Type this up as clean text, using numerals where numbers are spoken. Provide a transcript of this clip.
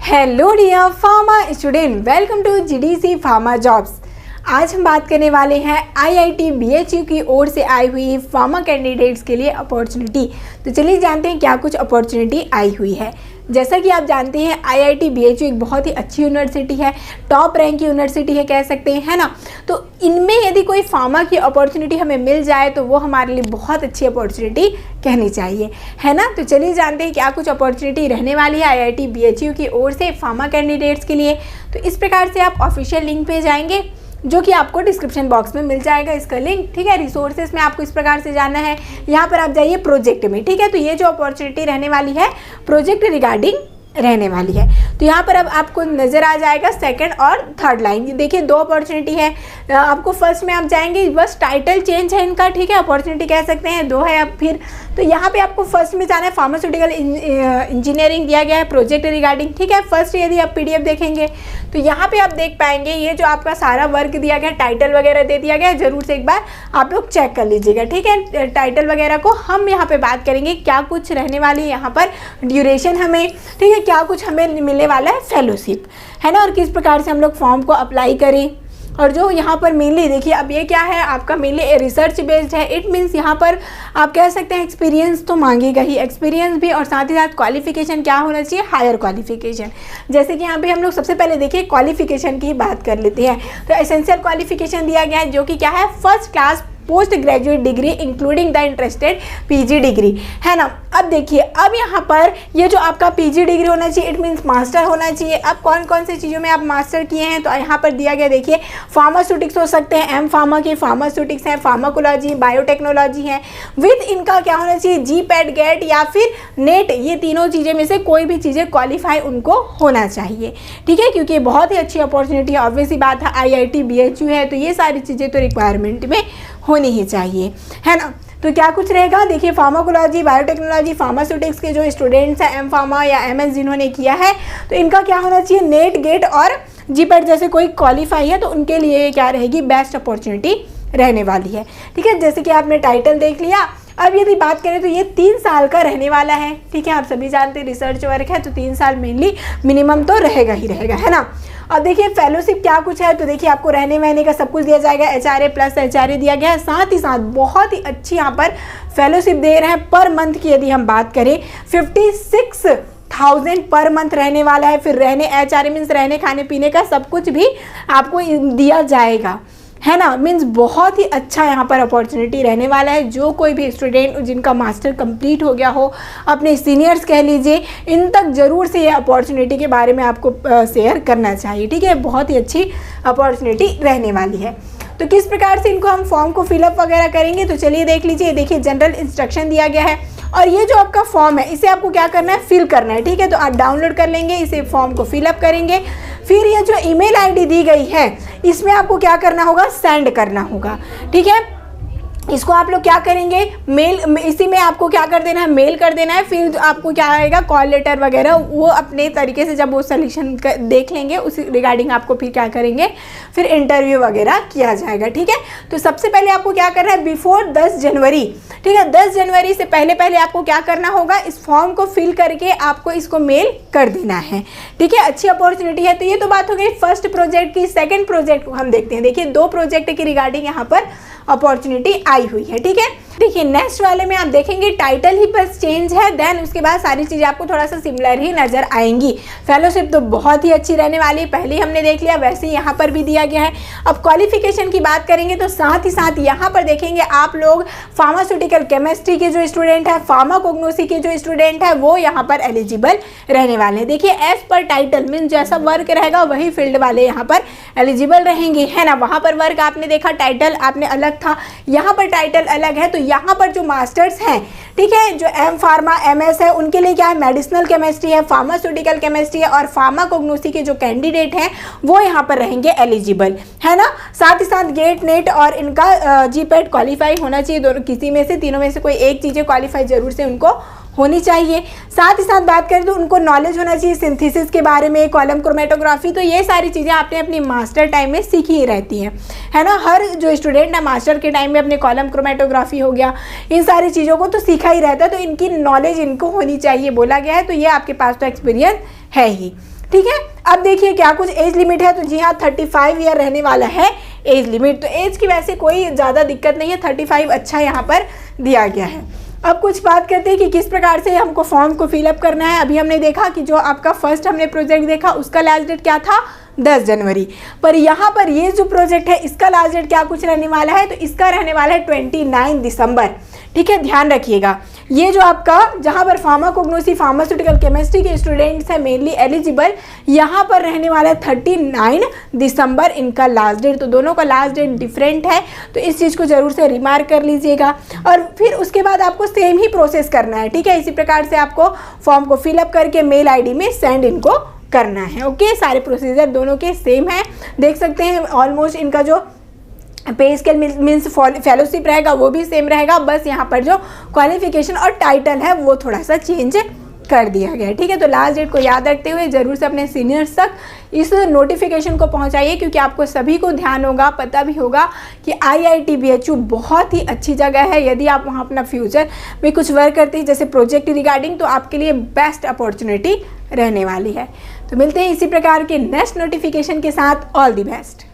Hello dear pharma student, welcome to GDC pharma jobs. आज हम बात करने वाले हैं आईआईटी बीएचयू की ओर से आई हुई फार्मा कैंडिडेट्स के लिए अपॉर्चुनिटी। तो चलिए जानते हैं क्या कुछ अपॉर्चुनिटी आई हुई है। जैसा कि आप जानते हैं आईआईटी बीएचयू एक बहुत ही अच्छी यूनिवर्सिटी है, टॉप रैंक की यूनिवर्सिटी है कह सकते हैं, है ना। तो इनमें यदि कोई फार्मा की अपॉर्चुनिटी हमें मिल जाए तो वो हमारे लिए बहुत अच्छी अपॉर्चुनिटी कहनी चाहिए, है ना। तो चलिए जानते हैं क्या कुछ अपॉर्चुनिटी रहने वाली है आईआईटी बीएचयू की ओर से फार्मा कैंडिडेट्स के लिए। तो इस प्रकार से आप ऑफिशियल लिंक पे जाएंगे जो कि आपको डिस्क्रिप्शन बॉक्स में मिल जाएगा इसका लिंक, ठीक है। रिसोर्सेज में आपको इस प्रकार से जाना है, यहाँ पर आप जाइए प्रोजेक्ट में, ठीक है। तो ये जो अपॉर्चुनिटी रहने वाली है प्रोजेक्ट रिगार्डिंग रहने वाली है। तो यहाँ पर अब आपको नज़र आ जाएगा सेकंड और थर्ड लाइन। देखिए दो अपॉर्चुनिटी है। आपको फर्स्ट में आप जाएंगे, बस टाइटल चेंज है इनका, ठीक है। अपॉर्चुनिटी कह सकते हैं दो है अब फिर। तो यहाँ पे आपको फर्स्ट में जाना है फार्मास्यूटिकल इंजीनियरिंग दिया गया है प्रोजेक्ट रिगार्डिंग, ठीक है। फर्स्ट यदि आप पीडीएफ देखेंगे तो यहाँ पे आप देख पाएंगे ये जो आपका सारा वर्क दिया गया, टाइटल वगैरह दे दिया गया है। जरूर से एक बार आप लोग चेक कर लीजिएगा, ठीक है। टाइटल वगैरह को हम यहाँ पे बात करेंगे क्या कुछ रहने वाली है यहाँ पर, ड्यूरेशन हमें, ठीक है, क्या कुछ हमें मिलने वाला है, फेलोशिप, है ना, और किस प्रकार से हम लोग फॉर्म को अप्लाई करें। और जो यहाँ पर मेनली देखिए अब ये क्या है आपका मेनली रिसर्च बेस्ड है। इट मीन्स यहाँ पर आप कह सकते हैं एक्सपीरियंस तो मांगेगा ही, एक्सपीरियंस भी, और साथ ही साथ क्वालिफिकेशन क्या होना चाहिए, हायर क्वालिफिकेशन। जैसे कि यहाँ पे हम लोग सबसे पहले देखिए क्वालिफिकेशन की बात कर लेते हैं। तो एसेंशियल क्वालिफिकेशन दिया गया है जो कि क्या है, first class post graduate degree including the interested PG degree, है ना। अब देखिए अब यहाँ पर ये जो आपका पीजी डिग्री होना चाहिए, इट मीन्स मास्टर होना चाहिए। अब कौन कौन सी चीज़ों में आप मास्टर किए हैं तो यहाँ पर दिया गया देखिए फार्मास्यूटिक्स हो सकते हैं, एम फार्मा के फार्मास्यूटिक्स हैं, फार्माकोलॉजी, बायोटेक्नोलॉजी है। विद इनका क्या होना चाहिए, जी पैड गेट या फिर नेट, ये तीनों चीज़ें में से कोई भी चीज़ें क्वालिफाई उनको होना चाहिए, ठीक है। क्योंकि बहुत ही अच्छी अपॉर्चुनिटी है, ऑब्वियसली बात है आईआईटी बीएचयू है तो ये सारी चीज़ें तो रिक्वायरमेंट में होनी ही चाहिए, है ना। तो क्या कुछ रहेगा देखिए, फार्माकोलॉजी, बायोटेक्नोलॉजी, फार्मास्यूटिक्स के जो स्टूडेंट्स हैं, एम फार्मा या एमएस जिन्होंने किया है तो इनका क्या होना चाहिए, नेट गेट और जीपेट जैसे कोई क्वालिफाई है तो उनके लिए क्या रहेगी, बेस्ट अपॉर्चुनिटी रहने वाली है, ठीक है। जैसे कि आपने टाइटल देख लिया। अब यदि बात करें तो ये 3 साल का रहने वाला है, ठीक है। आप सभी जानते हैं रिसर्च वर्क है तो 3 साल मेनली मिनिमम तो रहेगा ही रहेगा, है ना। अब देखिए फेलोशिप क्या कुछ है तो देखिए आपको रहने वहने का सब कुछ दिया जाएगा, एचआरए प्लस एचआरए दिया गया है। साथ ही साथ बहुत ही अच्छी यहाँ पर फेलोशिप दे रहे हैं। पर मंथ की यदि हम बात करें 56,000 पर मंथ रहने वाला है। फिर रहने एचआरए मीन्स रहने खाने पीने का सब कुछ भी आपको दिया जाएगा, है ना। मीन्स बहुत ही अच्छा यहाँ पर अपॉर्चुनिटी रहने वाला है। जो कोई भी स्टूडेंट जिनका मास्टर कंप्लीट हो गया हो, अपने सीनियर्स कह लीजिए, इन तक ज़रूर से ये अपॉर्चुनिटी के बारे में आपको शेयर करना चाहिए, ठीक है। बहुत ही अच्छी अपॉर्चुनिटी रहने वाली है। तो किस प्रकार से इनको हम फॉर्म को फिलअप वगैरह करेंगे तो चलिए देख लीजिए। देखिए जनरल इंस्ट्रक्शन दिया गया है और ये जो आपका फॉर्म है इसे आपको क्या करना है, फिल करना है, ठीक है। तो आप डाउनलोड कर लेंगे, इसे फॉर्म को फिलअप करेंगे। फिर ये जो ईमेल आईडी दी गई है इसमें आपको क्या करना होगा, सेंड करना होगा, ठीक है। इसको आप लोग क्या करेंगे, मेल, इसी में आपको क्या कर देना है, मेल कर देना है। फिर आपको क्या आएगा, कॉल लेटर वगैरह, वो अपने तरीके से जब वो सोल्यूशन देख लेंगे उस रिगार्डिंग आपको फिर क्या करेंगे, फिर इंटरव्यू वगैरह किया जाएगा, ठीक है। तो सबसे पहले आपको क्या करना है, बिफोर 10 जनवरी, ठीक है, 10 जनवरी से पहले आपको क्या करना होगा, इस फॉर्म को फिल करके आपको इसको मेल कर देना है, ठीक है। अच्छी अपॉर्चुनिटी है। तो ये तो बात हो गई फर्स्ट प्रोजेक्ट की। सेकंड प्रोजेक्ट को हम देखते हैं। देखिए 2 प्रोजेक्ट की रिगार्डिंग यहाँ पर अपॉर्चुनिटी आई हुई है, ठीक है। देखिए नेक्स्ट वाले में आप देखेंगे टाइटल ही बस चेंज है, देन उसके बाद सारी चीज़ें आपको थोड़ा सा सिमिलर ही नजर आएंगी। फेलोशिप तो बहुत ही अच्छी रहने वाली, पहले ही हमने देख लिया, वैसे ही यहाँ पर भी दिया गया है। अब क्वालिफिकेशन की बात करेंगे तो साथ ही साथ यहाँ पर देखेंगे आप लोग फार्मास्यूटिकल केमिस्ट्री के जो स्टूडेंट है, फार्माकोग्नोसी के जो स्टूडेंट है वो यहाँ पर एलिजिबल रहने वाले हैं। देखिए एज पर टाइटल मीन जैसा वर्क रहेगा वही फील्ड वाले यहाँ पर एलिजिबल रहेंगे, है ना। वहाँ पर वर्क आपने देखा, टाइटल आपने अलग था, यहाँ पर टाइटल अलग है। तो यहाँ पर जो मास्टर्स हैं, ठीक है, जो एम फार्मा एमएस है उनके लिए क्या है, मेडिसिनल केमिस्ट्री है, फार्मास्यूटिकल केमिस्ट्री है, और फार्माकोग्नोसी के जो कैंडिडेट हैं वो यहाँ पर रहेंगे एलिजिबल, है ना। साथ ही साथ गेट नेट और इनका जीपेट क्वालिफाई होना चाहिए। दोनों किसी में से, तीनों में से कोई एक चीज़ें क्वालिफाई जरूर से उनको होनी चाहिए। साथ ही साथ बात करें तो उनको नॉलेज होना चाहिए सिंथेसिस के बारे में, कॉलम क्रोमेटोग्राफी। तो ये सारी चीज़ें आपने अपनी मास्टर टाइम में सीखी ही रहती हैं, है ना। हर जो स्टूडेंट है मास्टर के टाइम में अपने कॉलम क्रोमेटोग्राफी हो गया, इन सारी चीज़ों को तो सीखा ही रहता है। तो इनकी नॉलेज इनको होनी चाहिए बोला गया है। तो ये आपके पास तो एक्सपीरियंस है ही, ठीक है। अब देखिए क्या कुछ एज लिमिट है, तो जी हाँ 35 ईयर रहने वाला है एज लिमिट। तो एज की वैसे कोई ज़्यादा दिक्कत नहीं है, 35 अच्छा यहाँ पर दिया गया है। अब कुछ बात करते हैं कि किस प्रकार से हमको फॉर्म को फिलअप करना है। अभी हमने देखा कि जो आपका फर्स्ट हमने प्रोजेक्ट देखा उसका लास्ट डेट क्या था, 10 जनवरी। पर यहाँ पर ये जो प्रोजेक्ट है इसका लास्ट डेट क्या कुछ रहने वाला है, तो इसका रहने वाला है 29 दिसंबर। ठीक है, ध्यान रखिएगा। ये जो आपका जहाँ पर फार्माकोग्नोसी फार्मास्यूटिकल केमिस्ट्री के स्टूडेंट्स हैं मेनली एलिजिबल, यहाँ पर रहने वाला है 39 दिसंबर इनका लास्ट डेट। तो दोनों का लास्ट डेट डिफरेंट है, तो इस चीज़ को जरूर से रिमार्क कर लीजिएगा। और फिर उसके बाद आपको सेम ही प्रोसेस करना है। ठीक है, इसी प्रकार से आपको फॉर्म को फिलअप करके मेल आईडी में सेंड इनको करना है। ओके, सारे प्रोसीजर दोनों के सेम है। देख सकते हैं ऑलमोस्ट इनका जो पे स्केल मीन्स फेलोशिप रहेगा वो भी सेम रहेगा, बस यहाँ पर जो क्वालिफिकेशन और टाइटल है वो थोड़ा सा चेंज कर दिया गया है। ठीक है, तो लास्ट डेट को याद रखते हुए जरूर से अपने सीनियर्स तक इस नोटिफिकेशन को पहुंचाइए, क्योंकि आपको सभी को ध्यान होगा, पता भी होगा कि IIT BHU बहुत ही अच्छी जगह है। यदि आप वहां अपना फ्यूचर में कुछ वर्क करते हैं जैसे प्रोजेक्ट रिगार्डिंग, तो आपके लिए बेस्ट अपॉर्चुनिटी रहने वाली है। तो मिलते हैं इसी प्रकार के नेक्स्ट नोटिफिकेशन के साथ। All the best.